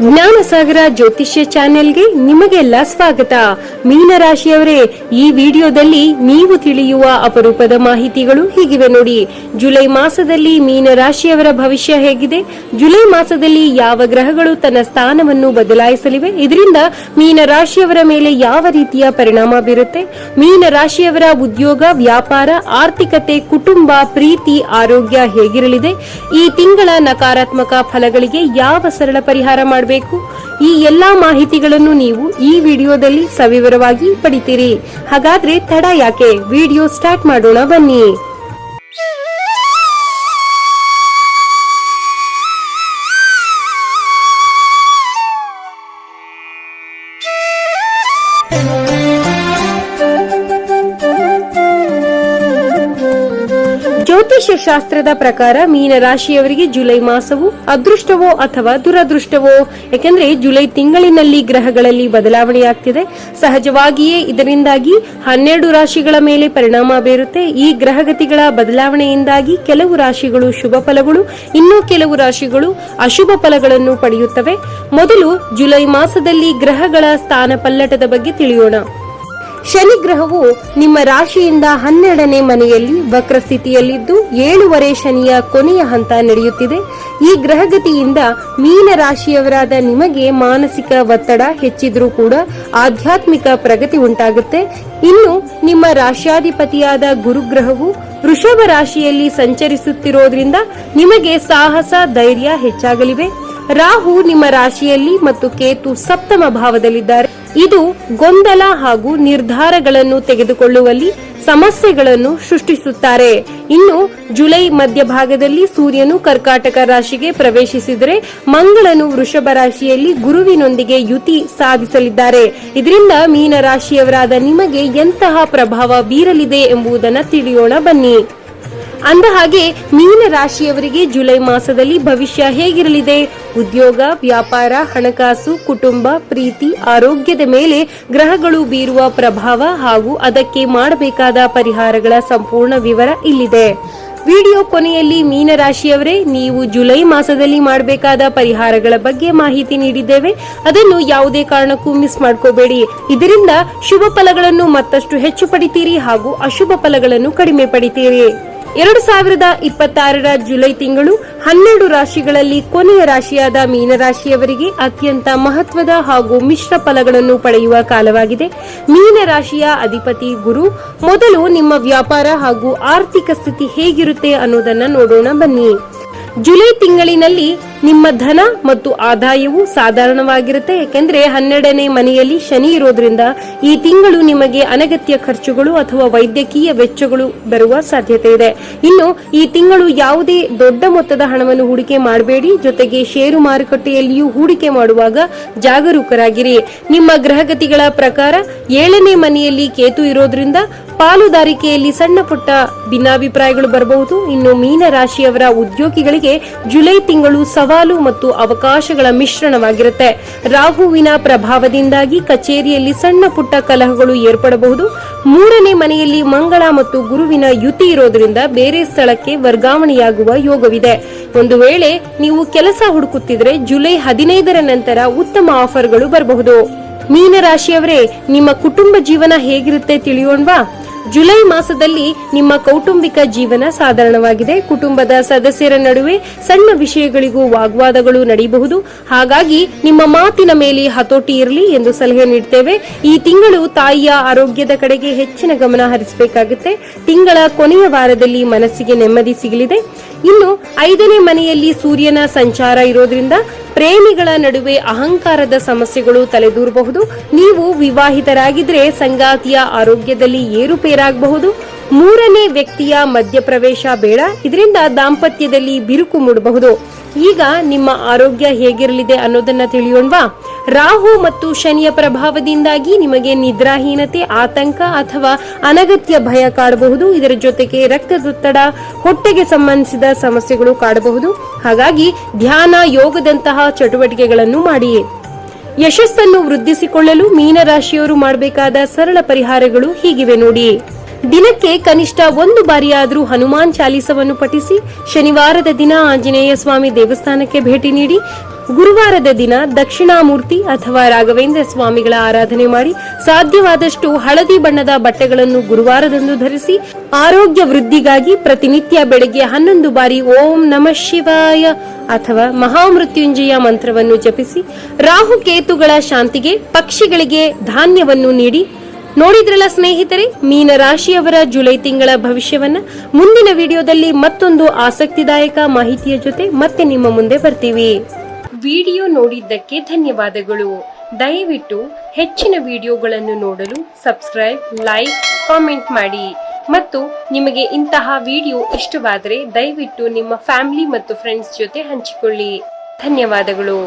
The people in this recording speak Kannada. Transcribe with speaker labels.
Speaker 1: ಜ್ಞಾನಸಾಗರ ಜ್ಯೋತಿಷ್ಯ ಚಾನೆಲ್ಗೆ ನಿಮಗೆಲ್ಲ ಸ್ವಾಗತ. ಮೀನರಾಶಿಯವರೇ, ಈ ವಿಡಿಯೋದಲ್ಲಿ ನೀವು ತಿಳಿಯುವ ಅಪರೂಪದ ಮಾಹಿತಿಗಳು ಹೀಗಿವೆ ನೋಡಿ. ಜುಲೈ ಮಾಸದಲ್ಲಿ ಮೀನರಾಶಿಯವರ ಭವಿಷ್ಯ ಹೇಗಿದೆ, ಜುಲೈ ಮಾಸದಲ್ಲಿ ಯಾವ ಗ್ರಹಗಳು ತನ್ನ ಸ್ಥಾನವನ್ನು ಬದಲಾಯಿಸಲಿವೆ, ಇದರಿಂದ ಮೀನರಾಶಿಯವರ ಮೇಲೆ ಯಾವ ರೀತಿಯ ಪರಿಣಾಮ ಬೀರುತ್ತೆ, ಮೀನರಾಶಿಯವರ ಉದ್ಯೋಗ, ವ್ಯಾಪಾರ, ಆರ್ಥಿಕತೆ, ಕುಟುಂಬ, ಪ್ರೀತಿ, ಆರೋಗ್ಯ ಹೇಗಿರಲಿದೆ, ಈ ತಿಂಗಳ ನಕಾರಾತ್ಮಕ ಫಲಗಳಿಗೆ ಯಾವ ಸರಳ ಪರಿಹಾರ ಮಾಡಬೇಕು, ಈ ಎಲ್ಲಾ ಮಾಹಿತಿಗಳನ್ನು ನೀವು ಈ ವಿಡಿಯೋದಲ್ಲಿ ಸವಿವರವಾಗಿ ಪಡಿತೀರಿ. ಹಾಗಾದ್ರೆ ತಡ ಯಾಕೆ, ವಿಡಿಯೋ ಸ್ಟಾರ್ಟ್ ಮಾಡೋಣ ಬನ್ನಿ. ಜ್ಯೋತಿಷ್ಯ ಶಾಸ್ತ್ರದ ಪ್ರಕಾರ ಮೀನರಾಶಿಯವರಿಗೆ ಜುಲೈ ಮಾಸವು ಅದೃಷ್ಟವೋ ಅಥವಾ ದುರದೃಷ್ಟವೋ, ಯಾಕೆಂದ್ರೆ ಜುಲೈ ತಿಂಗಳಿನಲ್ಲಿ ಗ್ರಹಗಳಲ್ಲಿ ಬದಲಾವಣೆಯಾಗ್ತಿದೆ. ಸಹಜವಾಗಿಯೇ ಇದರಿಂದಾಗಿ 12 ರಾಶಿಗಳ ಮೇಲೆ ಪರಿಣಾಮ ಬೀರುತ್ತೆ. ಈ ಗ್ರಹಗತಿಗಳ ಬದಲಾವಣೆಯಿಂದಾಗಿ ಕೆಲವು ರಾಶಿಗಳು ಶುಭ ಫಲಗಳು, ಇನ್ನು ಕೆಲವು ರಾಶಿಗಳು ಅಶುಭ ಫಲಗಳನ್ನು ಪಡೆಯುತ್ತವೆ. ಮೊದಲು ಜುಲೈ ಮಾಸದಲ್ಲಿ ಗ್ರಹಗಳ ಸ್ಥಾನ ಪಲ್ಲಟದ ಬಗ್ಗೆ ತಿಳಿಯೋಣ. ಶನಿ ಗ್ರಹವು ನಿಮ್ಮ ರಾಶಿಯಿಂದ 12ನೇ ಮನೆಯಲ್ಲಿ ವಕ್ರ ಸ್ಥಿತಿಯಲ್ಲಿದ್ದು 7ನೇ ಶನಿಯ ಕೊನೆಯ ಹಂತ ನಡೆಯುತ್ತಿದೆ. ಈ ಗ್ರಹಗತಿಯಿಂದ ಮೀನ ರಾಶಿಯವರಾದ ನಿಮಗೆ ಮಾನಸಿಕ ಒತ್ತಡ ಹೆಚ್ಚಿದ್ರೂ ಕೂಡ ಆಧ್ಯಾತ್ಮಿಕ ಪ್ರಗತಿ ಉಂಟಾಗುತ್ತೆ. ಇನ್ನು ನಿಮ್ಮ ರಾಶ್ಯಾಧಿಪತಿಯಾದ ಗುರುಗ್ರಹವು ವೃಷಭ ರಾಶಿಯಲ್ಲಿ ಸಂಚರಿಸುತ್ತಿರೋದ್ರಿಂದ ನಿಮಗೆ ಸಾಹಸ, ಧೈರ್ಯ ಹೆಚ್ಚಾಗಲಿವೆ. ರಾಹು ನಿಮ್ಮ ರಾಶಿಯಲ್ಲಿ ಮತ್ತು ಕೇತು ಸಪ್ತಮ ಭಾವದಲ್ಲಿದ್ದಾರೆ. ಇದು ಗೊಂದಲ ಹಾಗೂ ನಿರ್ಧಾರಗಳನ್ನು ತೆಗೆದುಕೊಳ್ಳುವಲ್ಲಿ ಸಮಸ್ಯೆಗಳನ್ನು ಸೃಷ್ಟಿಸುತ್ತಾರೆ. ಇನ್ನು ಜುಲೈ ಮಧ್ಯಭಾಗದಲ್ಲಿ ಸೂರ್ಯನು ಕರ್ಕಾಟಕ ರಾಶಿಗೆ ಪ್ರವೇಶಿಸಿದರೆ ಮಂಗಳನು ವೃಷಭ ರಾಶಿಯಲ್ಲಿ ಗುರುವಿನೊಂದಿಗೆ ಯುತಿ ಸಾಧಿಸಲಿದ್ದಾರೆ. ಇದರಿಂದ ಮೀನ ರಾಶಿಯವರಾದ ನಿಮಗೆ ಎಂತಹ ಪ್ರಭಾವ ಬೀರಲಿದೆ ಎಂಬುದನ್ನು ತಿಳಿಯೋಣ ಬನ್ನಿ. ಅಂದ ಹಾಗೆ ಮೀನ ರಾಶಿಯವರಿಗೆ ಜುಲೈ ಮಾಸದಲ್ಲಿ ಭವಿಷ್ಯ ಹೇಗಿರಲಿದೆ, ಉದ್ಯೋಗ, ವ್ಯಾಪಾರ, ಹಣಕಾಸು, ಕುಟುಂಬ, ಪ್ರೀತಿ, ಆರೋಗ್ಯದ ಮೇಲೆ ಗ್ರಹಗಳು ಬೀರುವ ಪ್ರಭಾವ ಹಾಗೂ ಅದಕ್ಕೆ ಮಾಡಬೇಕಾದ ಪರಿಹಾರಗಳ ಸಂಪೂರ್ಣ ವಿವರ ಇಲ್ಲಿದೆ. ವಿಡಿಯೋ ಕೊನೆಯಲ್ಲಿ ಮೀನ ರಾಶಿಯವರೇ, ನೀವು ಜುಲೈ ಮಾಸದಲ್ಲಿ ಮಾಡಬೇಕಾದ ಪರಿಹಾರಗಳ ಬಗ್ಗೆ ಮಾಹಿತಿ ನೀಡಿದ್ದೇವೆ. ಅದನ್ನು ಯಾವುದೇ ಕಾರಣಕ್ಕೂ ಮಿಸ್ ಮಾಡ್ಕೋಬೇಡಿ. ಇದರಿಂದ ಶುಭ ಫಲಗಳನ್ನು ಮತ್ತಷ್ಟು ಹೆಚ್ಚು ಪಡಿತೀರಿ ಹಾಗೂ ಅಶುಭ ಫಲಗಳನ್ನು ಕಡಿಮೆ ಪಡಿತೀರಿ. 2026ರ ಜುಲೈ ತಿಂಗಳು 12 ರಾಶಿಗಳಲ್ಲಿ ಕೊನೆಯ ರಾಶಿಯಾದ ಮೀನರಾಶಿಯವರಿಗೆ ಅತ್ಯಂತ ಮಹತ್ವದ ಹಾಗೂ ಮಿಶ್ರ ಫಲಗಳನ್ನು ಪಡೆಯುವ ಕಾಲವಾಗಿದೆ. ಮೀನ ರಾಶಿಯ ಅಧಿಪತಿ ಗುರು. ಮೊದಲು ನಿಮ್ಮ ವ್ಯಾಪಾರ ಹಾಗೂ ಆರ್ಥಿಕ ಸ್ಥಿತಿ ಹೇಗಿರುತ್ತೆ ಅನ್ನೋದನ್ನ ನೋಡೋಣ ಬನ್ನಿ. ಜುಲೈ ತಿಂಗಳಿನಲ್ಲಿ ನಿಮ್ಮ ಧನ ಮತ್ತು ಆದಾಯವು ಸಾಧಾರಣವಾಗಿರುತ್ತೆ. ಯಾಕೆಂದ್ರೆ 12ನೇ ಮನೆಯಲ್ಲಿ ಶನಿ ಇರೋದ್ರಿಂದ ಈ ತಿಂಗಳು ನಿಮಗೆ ಅನಗತ್ಯ ಖರ್ಚುಗಳು ಅಥವಾ ವೈದ್ಯಕೀಯ ವೆಚ್ಚಗಳು ಬರುವ ಸಾಧ್ಯತೆ ಇದೆ. ಇನ್ನು ಈ ತಿಂಗಳು ಯಾವುದೇ ದೊಡ್ಡ ಮೊತ್ತದ ಹಣವನ್ನು ಹೂಡಿಕೆ ಮಾಡಬೇಡಿ. ಜೊತೆಗೆ ಷೇರು ಮಾರುಕಟ್ಟೆಯಲ್ಲಿಯೂ ಹೂಡಿಕೆ ಮಾಡುವಾಗ ಜಾಗರೂಕರಾಗಿರಿ. ನಿಮ್ಮ ಗ್ರಹಗತಿಗಳ ಪ್ರಕಾರ 7ನೇ ಮನೆಯಲ್ಲಿ ಕೇತು ಇರೋದ್ರಿಂದ ಪಾಲುದಾರಿಕೆಯಲ್ಲಿ ಸಣ್ಣ ಪುಟ್ಟ ಭಿನ್ನಾಭಿಪ್ರಾಯಗಳು ಬರಬಹುದು. ಇನ್ನು ಮೀನ ರಾಶಿಯವರ ಉದ್ಯೋಗಿಗಳಿಗೆ ಜುಲೈ ತಿಂಗಳು ಸವಾಲು ಮತ್ತು ಅವಕಾಶಗಳ ಮಿಶ್ರಣವಾಗಿರುತ್ತೆ. ರಾಹುವಿನ ಪ್ರಭಾವದಿಂದಾಗಿ ಕಚೇರಿಯಲ್ಲಿ ಸಣ್ಣ ಪುಟ್ಟ ಕಲಹಗಳು ಏರ್ಪಡಬಹುದು. 3ನೇ ಮನೆಯಲ್ಲಿ ಮಂಗಳ ಮತ್ತು ಗುರುವಿನ ಯುತಿ ಇರೋದ್ರಿಂದ ಬೇರೆ ಸ್ಥಳಕ್ಕೆ ವರ್ಗಾವಣೆಯಾಗುವ ಯೋಗವಿದೆ. ಒಂದು ವೇಳೆ ನೀವು ಕೆಲಸ ಹುಡುಕುತ್ತಿದ್ರೆ ಜುಲೈ 15ರ ನಂತರ ಉತ್ತಮ ಆಫರ್ಗಳು ಬರಬಹುದು. ಮೀನ ರಾಶಿಯವರೇ, ನಿಮ್ಮ ಕುಟುಂಬ ಜೀವನ ಹೇಗಿರುತ್ತೆ ತಿಳಿಯೋಣವಾ? ಜುಲೈ ಮಾಸದಲ್ಲಿ ನಿಮ್ಮ ಕೌಟುಂಬಿಕ ಜೀವನ ಸಾಧಾರಣವಾಗಿದೆ. ಕುಟುಂಬದ ಸದಸ್ಯರ ನಡುವೆ ಸಣ್ಣ ವಿಷಯಗಳಿಗೂ ವಾಗ್ವಾದಗಳು ನಡೆಯಬಹುದು. ಹಾಗಾಗಿ ನಿಮ್ಮ ಮಾತಿನ ಮೇಲೆ ಹತೋಟಿ ಇರಲಿ ಎಂದು ಸಲಹೆ ನೀಡುತ್ತೇವೆ. ಈ ತಿಂಗಳು ತಾಯಿಯ ಆರೋಗ್ಯದ ಕಡೆಗೆ ಹೆಚ್ಚಿನ ಗಮನ ಹರಿಸಬೇಕಾಗುತ್ತೆ. ತಿಂಗಳ ಕೊನೆಯ ವಾರದಲ್ಲಿ ಮನಸ್ಸಿಗೆ ನೆಮ್ಮದಿ ಸಿಗಲಿದೆ. ಇನ್ನು 5ನೇ ಮನೆಯಲ್ಲಿ ಸೂರ್ಯನ ಸಂಚಾರ ಇರೋದ್ರಿಂದ ಪ್ರೇಮಿಗಳ ನಡುವೆ ಅಹಂಕಾರದ ಸಮಸ್ಯೆಗಳು ತಲೆದೂರಬಹುದು. ನೀವು ವಿವಾಹಿತರಾಗಿದ್ರೆ ಸಂಗಾತಿಯ ಆರೋಗ್ಯದಲ್ಲಿ ಏರುಪೇರಾಗಬಹುದು. 3ನೇ ವ್ಯಕ್ತಿಯ ಮಧ್ಯಪ್ರವೇಶ ಬೇಡ. ಇದರಿಂದ ದಾಂಪತ್ಯದಲ್ಲಿ ಬಿರುಕು ಮೂಡಬಹುದು. ಈಗ ನಿಮ್ಮ ಆರೋಗ್ಯ ಹೇಗಿರಲಿದೆ ಅನ್ನೋದನ್ನ ತಿಳಿಯೋಣವಾ? ರಾಹು ಮತ್ತು ಶನಿಯ ಪ್ರಭಾವದಿಂದಾಗಿ ನಿಮಗೆ ನಿದ್ರಾಹೀನತೆ, ಆತಂಕ ಅಥವಾ ಅನಗತ್ಯ ಭಯ ಕಾಡಬಹುದು. ಇದರ ಜೊತೆಗೆ ರಕ್ತದೊತ್ತಡ, ಹೊಟ್ಟೆಗೆ ಸಂಬಂಧಿಸಿದ ಸಮಸ್ಯೆಗಳು ಕಾಡಬಹುದು. ಹಾಗಾಗಿ ಧ್ಯಾನ, ಯೋಗದಂತಹ ಚಟುವಟಿಕೆಗಳನ್ನು ಮಾಡಿ. ಯಶಸ್ಸನ್ನು ವೃದ್ಧಿಸಿಕೊಳ್ಳಲು ಮೀನರಾಶಿಯವರು ಮಾಡಬೇಕಾದ ಸರಳ ಪರಿಹಾರಗಳು ಹೀಗಿವೆ ನೋಡಿ. ದಿನಕ್ಕೆ ಕನಿಷ್ಠ 1 ಬಾರಿಯಾದರೂ ಹನುಮಾನ್ ಚಾಲೀಸವನ್ನು ಪಠಿಸಿ. ಶನಿವಾರದ ದಿನ ಆಂಜನೇಯ ಸ್ವಾಮಿ ದೇವಸ್ಥಾನಕ್ಕೆ ಭೇಟಿ ನೀಡಿ. ಗುರುವಾರದ ದಿನ ದಕ್ಷಿಣಾಮೂರ್ತಿ ಅಥವಾ ರಾಘವೇಂದ್ರ ಸ್ವಾಮಿಗಳ ಆರಾಧನೆ ಮಾಡಿ ಸಾಧ್ಯವಾದಷ್ಟು ಹಳದಿ ಬಣ್ಣದ ಬಟ್ಟೆಗಳನ್ನು ಗುರುವಾರದಂದು ಧರಿಸಿ ಆರೋಗ್ಯ ವೃದ್ಧಿಗಾಗಿ ಪ್ರತಿನಿತ್ಯ ಬೆಳಗ್ಗೆ 11 ಬಾರಿ ಓಂ ನಮಃ ಶಿವಾಯ ಅಥವಾ ಮಹಾಮೃತ್ಯುಂಜಯ ಮಂತ್ರವನ್ನು ಜಪಿಸಿ ರಾಹು ಕೇತುಗಳ ಶಾಂತಿಗೆ ಪಕ್ಷಿಗಳಿಗೆ ಧಾನ್ಯವನ್ನು ನೀಡಿ. ನೋಡಿದ್ರಲ್ಲ ಸ್ನೇಹಿತರೆ, ಮೀನ ರಾಶಿಯವರ ಜುಲೈ ತಿಂಗಳ ಭವಿಷ್ಯವನ್ನ. ಮುಂದಿನ ವಿಡಿಯೋದಲ್ಲಿ ಮತ್ತೊಂದು ಆಸಕ್ತಿದಾಯಕ ಮಾಹಿತಿಯ ಜೊತೆ ಮತ್ತೆ ನಿಮ್ಮ ಮುಂದೆ ಬರ್ತೀವಿ. ವಿಡಿಯೋ ನೋಡಿದ್ದಕ್ಕೆ ಧನ್ಯವಾದಗಳು. ದಯವಿಟ್ಟು ಹೆಚ್ಚಿನ ವಿಡಿಯೋಗಳನ್ನು ನೋಡಲು ಸಬ್ಸ್ಕ್ರೈಬ್, ಲೈಕ್, ಕಾಮೆಂಟ್ ಮಾಡಿ. ಮತ್ತು ನಿಮಗೆ ಇಂತಹ ವಿಡಿಯೋ ಇಷ್ಟವಾದರೆ ದಯವಿಟ್ಟು ನಿಮ್ಮ ಫ್ಯಾಮಿಲಿ ಮತ್ತು ಫ್ರೆಂಡ್ಸ್ ಜೊತೆ ಹಂಚಿಕೊಳ್ಳಿ. ಧನ್ಯವಾದಗಳು.